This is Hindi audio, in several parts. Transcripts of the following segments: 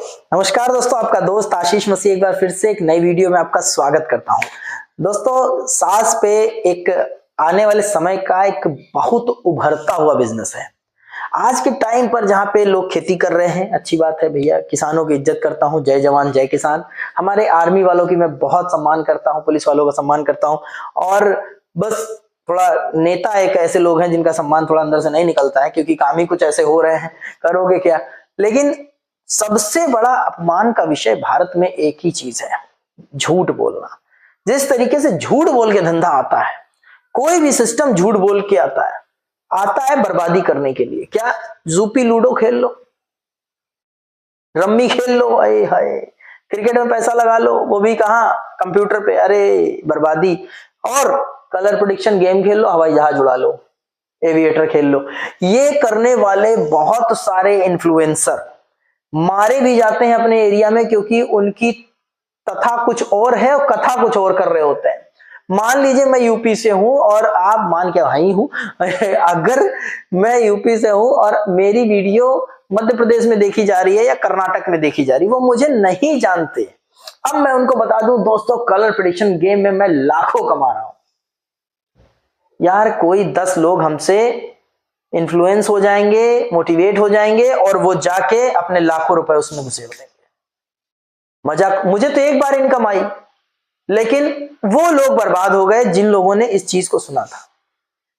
नमस्कार दोस्तों, आपका दोस्त आशीष मसीह एक बार फिर से एक नई वीडियो में आपका स्वागत करता हूं। दोस्तों, सास पे एक आने वाले समय का एक बहुत उभरता हुआ बिजनेस है। आज के टाइम पर जहां पे लोग खेती कर रहे हैं, अच्छी बात है भैया, किसानों की इज्जत करता हूं, जय जवान जय किसान। हमारे आर्मी वालों की मैं बहुत सम्मान करता हूं, पुलिस वालों का सम्मान करता हूं। और बस थोड़ा नेता एक ऐसे लोग हैं जिनका सम्मान थोड़ा अंदर से नहीं निकलता है, क्योंकि काम ही कुछ ऐसे हो रहे हैं, करोगे क्या। लेकिन सबसे बड़ा अपमान का विषय भारत में एक ही चीज है, झूठ बोलना। जिस तरीके से झूठ बोल के धंधा आता है, कोई भी सिस्टम झूठ बोल के आता है बर्बादी करने के लिए। क्या जूपी लूडो खेल लो, रम्मी खेल लो, अरे हाय, क्रिकेट में पैसा लगा लो, वो भी कहां, कंप्यूटर पे, अरे बर्बादी। और कलर प्रेडिक्शन गेम खेल लो, हवाई जहाज उड़ा लो, एविएटर खेल लो। ये करने वाले बहुत सारे इन्फ्लुएंसर मारे भी जाते हैं अपने एरिया में, क्योंकि उनकी तथा कुछ और है और कथा कुछ और कर रहे होते हैं। मान लीजिए मैं यूपी से हूं और आप मान के भाई हूं अगर मैं यूपी से हूं और मेरी वीडियो मध्य प्रदेश में देखी जा रही है या कर्नाटक में देखी जा रही है, वो मुझे नहीं जानते। अब मैं उनको बता दूं दोस्तों, कलर प्रेडिक्शन गेम में मैं लाखों कमा रहा हूं। यार कोई 10 लोग हमसे इन्फ्लुएंस हो जाएंगे, मोटिवेट हो जाएंगे और वो जाके अपने लाखों रुपए उसमें घुसेड़ देंगे। मजाक, मुझे तो एक बार इनकम आई, लेकिन वो लोग बर्बाद हो गए जिन लोगों ने इस चीज को सुना था।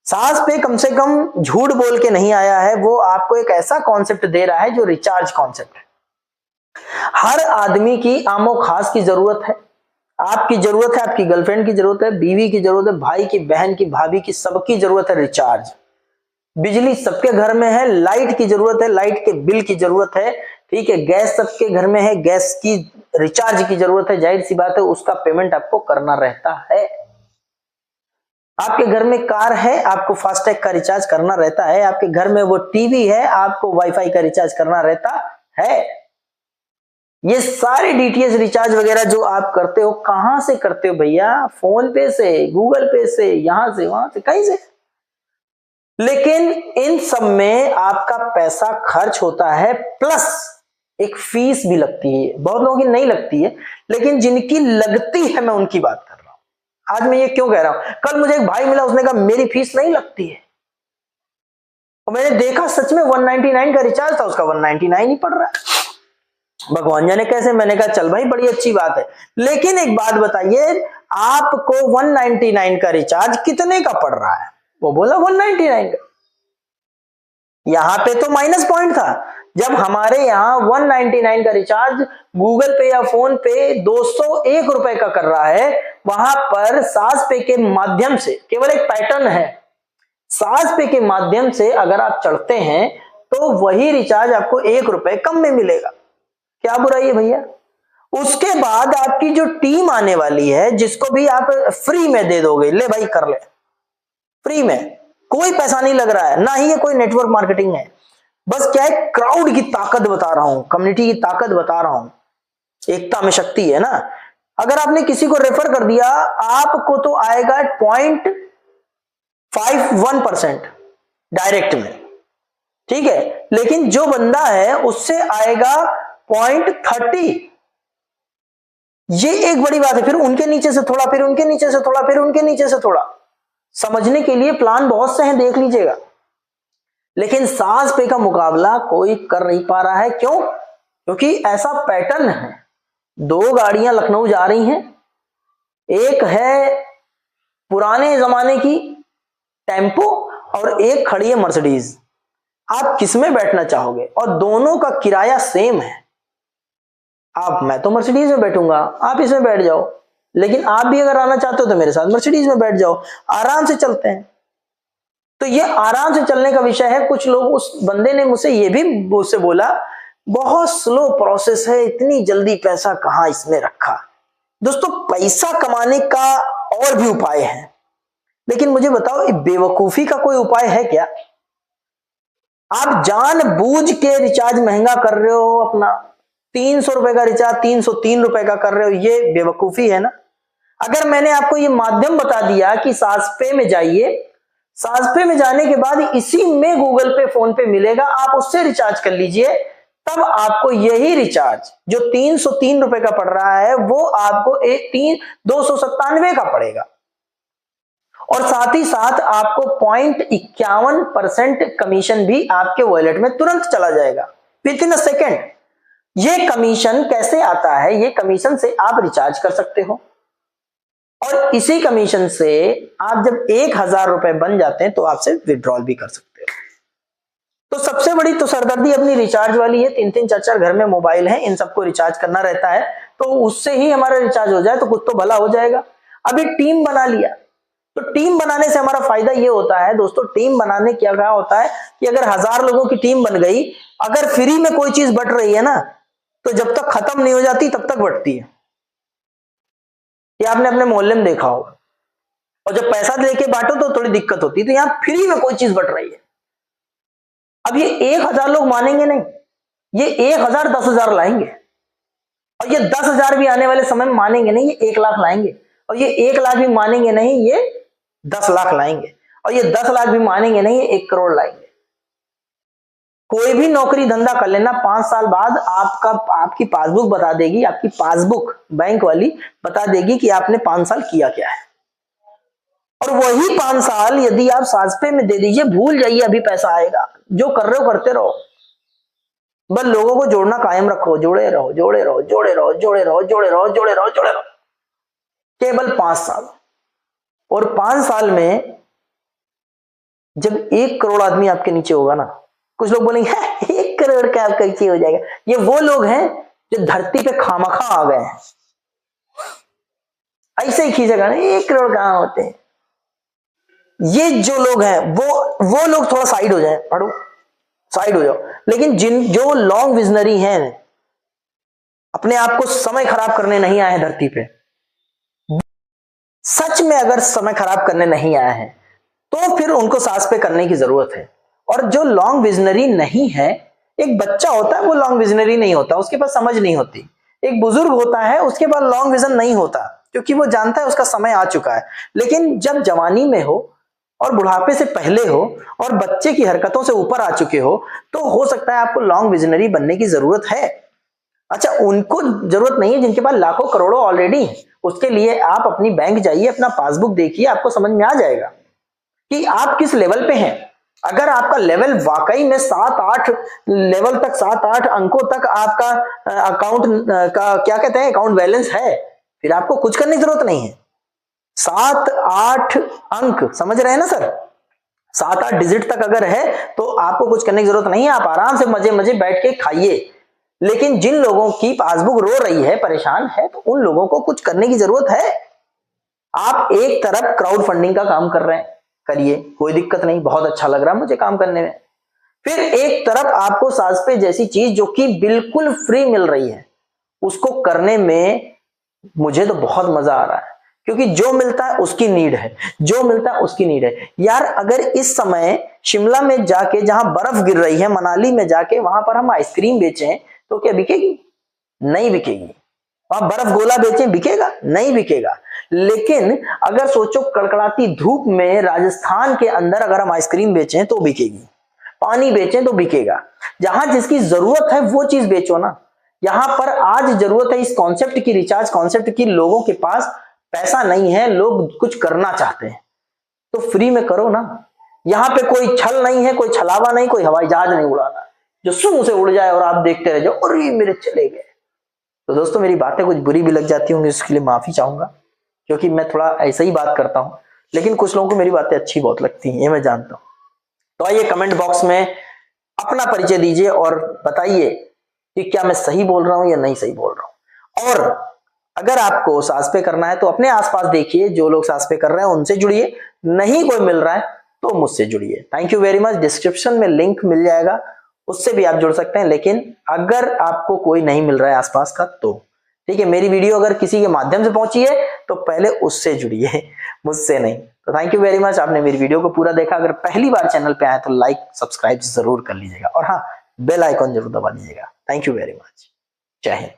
सास पे कम से कम झूठ बोल के नहीं आया है, वो आपको एक ऐसा कॉन्सेप्ट दे रहा है जो रिचार्ज कॉन्सेप्ट है। हर आदमी की आमो खास की जरूरत है। आपकी जरूरत है, आपकी गर्लफ्रेंड की जरूरत है, बीवी की जरूरत है, भाई की, बहन की, भाभी की, सबकी जरूरत है रिचार्ज। बिजली सबके घर में है, लाइट की जरूरत है, लाइट के बिल की जरूरत है, ठीक है। गैस सबके घर में है, गैस की रिचार्ज की जरूरत है, जाहिर सी बात है उसका पेमेंट आपको करना रहता है। आपके घर में कार है, आपको फास्टैग का रिचार्ज करना रहता है। आपके घर में वो टीवी है, आपको वाईफाई का रिचार्ज करना रहता है। ये सारे डीटीएच रिचार्ज वगैरह जो आप करते हो, कहां से करते हो भैया? फोन पे से, गूगल पे से, यहां से, वहां से, कहीं से। लेकिन इन सब में आपका पैसा खर्च होता है, प्लस एक फीस भी लगती है। बहुत लोगों की नहीं लगती है, लेकिन जिनकी लगती है मैं उनकी बात कर रहा हूं। आज मैं ये क्यों कह रहा हूं? कल मुझे एक भाई मिला, उसने कहा मेरी फीस नहीं लगती है, और मैंने देखा सच में 199 का रिचार्ज था, उसका 199 ही पड़ रहा है। भगवान जाने कैसे। मैंने कहा चल भाई, बड़ी अच्छी बात है, लेकिन एक बात बताइए, आपको 199 का रिचार्ज कितने का पड़ रहा है? वो बोला 199 का। यहां पे तो माइनस पॉइंट था। जब हमारे यहां 199 का रिचार्ज गूगल पे या फोन पे 201 रुपए का कर रहा है, वहां पर सास पे के माध्यम से, केवल एक पैटर्न है, सास पे के माध्यम से अगर आप चढ़ते हैं तो वही रिचार्ज आपको 1 रुपए कम में मिलेगा। क्या बुराई है भैया? उसके बाद आपकी जो टीम आने वाली है, जिसको भी आप फ्री में दे दोगे, ले भाई कर ले, फ्री में, कोई पैसा नहीं लग रहा है, ना ही ये कोई नेटवर्क मार्केटिंग है। बस क्या है, क्राउड की ताकत बता रहा हूं, कम्युनिटी की ताकत बता रहा हूं। एकता में शक्ति है ना। अगर आपने किसी को रेफर कर दिया, आपको तो आएगा 0.51% डायरेक्ट में, ठीक है। लेकिन जो बंदा है उससे आएगा 0.30। ये एक बड़ी बात है। फिर उनके नीचे से थोड़ा, फिर उनके नीचे से थोड़ा, फिर उनके नीचे से थोड़ा। समझने के लिए प्लान बहुत से हैं, देख लीजिएगा। लेकिन सास पे का मुकाबला कोई कर नहीं पा रहा है। क्यों? क्योंकि ऐसा पैटर्न है। 2 गाड़ियां लखनऊ जा रही हैं, एक है पुराने जमाने की टेम्पो और एक खड़ी है मर्सिडीज। आप किसमें बैठना चाहोगे? और दोनों का किराया सेम है। मैं तो मर्सिडीज में बैठूंगा, आप इसमें बैठ जाओ। लेकिन आप भी अगर आना चाहते हो तो मेरे साथ मर्सिडीज में बैठ जाओ, आराम से चलते हैं। तो ये आराम से चलने का विषय है। कुछ लोग, उस बंदे ने मुझसे ये भी मुझसे बोला, बहुत स्लो प्रोसेस है, इतनी जल्दी पैसा कहां इसमें रखा। दोस्तों, पैसा कमाने का और भी उपाय है, लेकिन मुझे बताओ, बेवकूफी का कोई उपाय है क्या? आप जानबूझ के रिचार्ज महंगा कर रहे हो, अपना 300 रुपए का रिचार्ज 303 रुपए का कर रहे हो, ये बेवकूफी है ना। अगर मैंने आपको ये माध्यम बता दिया कि सासपे में जाइए, सासपे में जाने के बाद इसी में गूगल पे, फोन पे मिलेगा, आप उससे रिचार्ज कर लीजिए, तब आपको यही रिचार्ज जो 303 रुपए का पड़ रहा है वो आपको 297 का पड़ेगा, और साथ ही साथ आपको 0.51% कमीशन भी आपके वॉलेट में तुरंत चला जाएगा विद इन अ सेकेंड। ये कमीशन कैसे आता है? ये कमीशन से आप रिचार्ज कर सकते हो, और इसी कमीशन से आप जब 1000 रुपए बन जाते हैं तो आपसे विड्रॉल भी कर सकते हो। तो सबसे बड़ी तो सरदर्दी अपनी रिचार्ज वाली है। 3-3 4-4 घर में मोबाइल है, इन सबको रिचार्ज करना रहता है, तो उससे ही हमारा रिचार्ज हो जाए तो कुछ तो भला हो जाएगा। अभी टीम बना लिया, तो टीम बनाने से हमारा फायदा ये होता है दोस्तों, टीम बनाने क्या क्या होता है कि अगर 1000 लोगों की टीम बन गई, अगर फ्री में कोई चीज बट रही है ना, तो जब तक खत्म नहीं हो जाती तब तक बढ़ती है। ये आपने अपने मोहल्ले में देखा होगा। और जब पैसा लेके बांटो तो थोड़ी दिक्कत होती है। तो यहां फ्री में कोई चीज बट रही है। अब ये 1000 लोग मानेंगे नहीं, ये 1000 10,000 लाएंगे, और ये 10,000 भी आने वाले समय में मानेंगे नहीं, ये 1 लाख लाएंगे, और ये 1 लाख भी मानेंगे नहीं, ये 10 लाख लाएंगे, और ये 10 लाख भी मानेंगे नहीं, ये 1 करोड़ लाएंगे। कोई भी नौकरी धंधा कर लेना, 5 साल बाद आपकी पासबुक बता देगी, आपकी पासबुक बैंक वाली बता देगी कि आपने 5 साल किया क्या है। और वही 5 साल यदि आप साजपे में दे दीजिए, भूल जाइए अभी पैसा आएगा, जो कर रहे हो करते रहो, बस लोगों को जोड़ना कायम रखो, जोड़े रहो जोड़े रहो जोड़े रहो जोड़े रहो जोड़े रहो जोड़े रहो जोड़े रहो, केवल 5 साल। और 5 साल में जब 1 करोड़ आदमी आपके नीचे होगा ना, कुछ लोग बोलेंगे 1 करोड़ का आपका नीचे हो जाएगा। ये वो लोग हैं जो धरती पे खामखा आ गए हैं, ऐसे ही खींचेगा ना, 1 करोड़ कहां होते हैं। ये जो लोग हैं वो लोग थोड़ा साइड हो जाए, पढ़ो साइड हो जाओ। लेकिन जो लॉन्ग विजनरी हैं, अपने आप को समय खराब करने नहीं आए हैं धरती पे, सच में अगर समय खराब करने नहीं आए हैं तो फिर उनको सांस पे करने की जरूरत है। और जो लॉन्ग विजनरी नहीं है, एक बच्चा होता है वो लॉन्ग विजनरी नहीं होता, उसके पास समझ नहीं होती। एक बुजुर्ग होता है उसके पास लॉन्ग विजन नहीं होता, क्योंकि वो जानता है उसका समय आ चुका है। लेकिन जब जवानी में हो और बुढ़ापे से पहले हो और बच्चे की हरकतों से ऊपर आ चुके हो, तो हो सकता है आपको लॉन्ग विजनरी बनने की जरूरत है। अच्छा, उनको जरूरत नहीं है जिनके पास लाखों करोड़ों ऑलरेडी है। उसके लिए आप अपनी बैंक जाइए, अपना पासबुक देखिए, आपको समझ में आ जाएगा कि आप किस लेवल पे हैं। अगर आपका लेवल वाकई में 7-8 लेवल तक, 7-8 अंकों तक आपका अकाउंट का क्या कहते हैं अकाउंट बैलेंस है, फिर आपको कुछ करने की जरूरत नहीं है। 7-8 अंक समझ रहे हैं ना सर, 7-8 डिजिट तक अगर है तो आपको कुछ करने की जरूरत नहीं है, आप आराम से मजे मजे बैठ के खाइए। लेकिन जिन लोगों की पासबुक रो रही है, परेशान है, तो उन लोगों को कुछ करने की जरूरत है। आप एक तरफ क्राउड फंडिंग का काम कर रहे हैं, करिए, कोई दिक्कत नहीं, बहुत अच्छा लग रहा है मुझे काम करने में। फिर एक तरफ आपको सांसपे जैसी चीज जो कि बिल्कुल फ्री मिल रही है, उसको करने में मुझे तो बहुत मजा आ रहा है, क्योंकि जो मिलता है उसकी नीड है, जो मिलता है उसकी नीड है। यार अगर इस समय शिमला में जाके, जहां बर्फ गिर रही है, मनाली में जाके वहां पर हम आइसक्रीम बेचें तो क्या बिकेगी? नहीं बिकेगी। वहां बर्फ गोला बेचें, बिकेगा? नहीं बिकेगा। लेकिन अगर सोचो कड़कड़ाती धूप में राजस्थान के अंदर अगर हम आइसक्रीम बेचें तो बिकेगी, पानी बेचें तो बिकेगा। जहां जिसकी जरूरत है वो चीज बेचो ना। यहां पर आज जरूरत है इस कॉन्सेप्ट की, रिचार्ज कॉन्सेप्ट की। लोगों के पास पैसा नहीं है, लोग कुछ करना चाहते हैं, तो फ्री में करो ना। यहां पे कोई छल नहीं है, कोई छलावा नहीं, कोई हवाई जहाज नहीं उड़ाना जो सूं से उड़ जाए और आप देखते रह जाओ और ये मेरे चले गए। तो दोस्तों मेरी बातें कुछ बुरी भी लग जाती होंगी, उसके लिए माफी चाहूंगा, क्योंकि मैं थोड़ा ऐसा ही बात करता हूं। लेकिन कुछ लोगों को मेरी बातें अच्छी बहुत लगती हैं, ये मैं जानता हूं। तो आइए कमेंट बॉक्स में अपना परिचय दीजिए और बताइए कि क्या मैं सही बोल रहा हूं या नहीं सही बोल रहा हूं। और अगर आपको सांस पे करना है तो अपने आसपास देखिए, जो लोग सांस पे कर रहे हैं उनसे जुड़िए, नहीं कोई मिल रहा है तो मुझसे जुड़िए। Thank you very much. Description में लिंक मिल जाएगा, उससे भी आप जुड़ सकते हैं। लेकिन अगर आपको कोई नहीं मिल रहा है आसपास का तो ठीक है, मेरी वीडियो अगर किसी के माध्यम से पहुंची है तो पहले उससे जुड़िए, मुझसे नहीं। तो थैंक यू वेरी मच, आपने मेरी वीडियो को पूरा देखा। अगर पहली बार चैनल पे आए तो लाइक सब्सक्राइब जरूर कर लीजिएगा, और हाँ, बेल आइकॉन जरूर दबा दीजिएगा। Thank you very much. जय हिंद।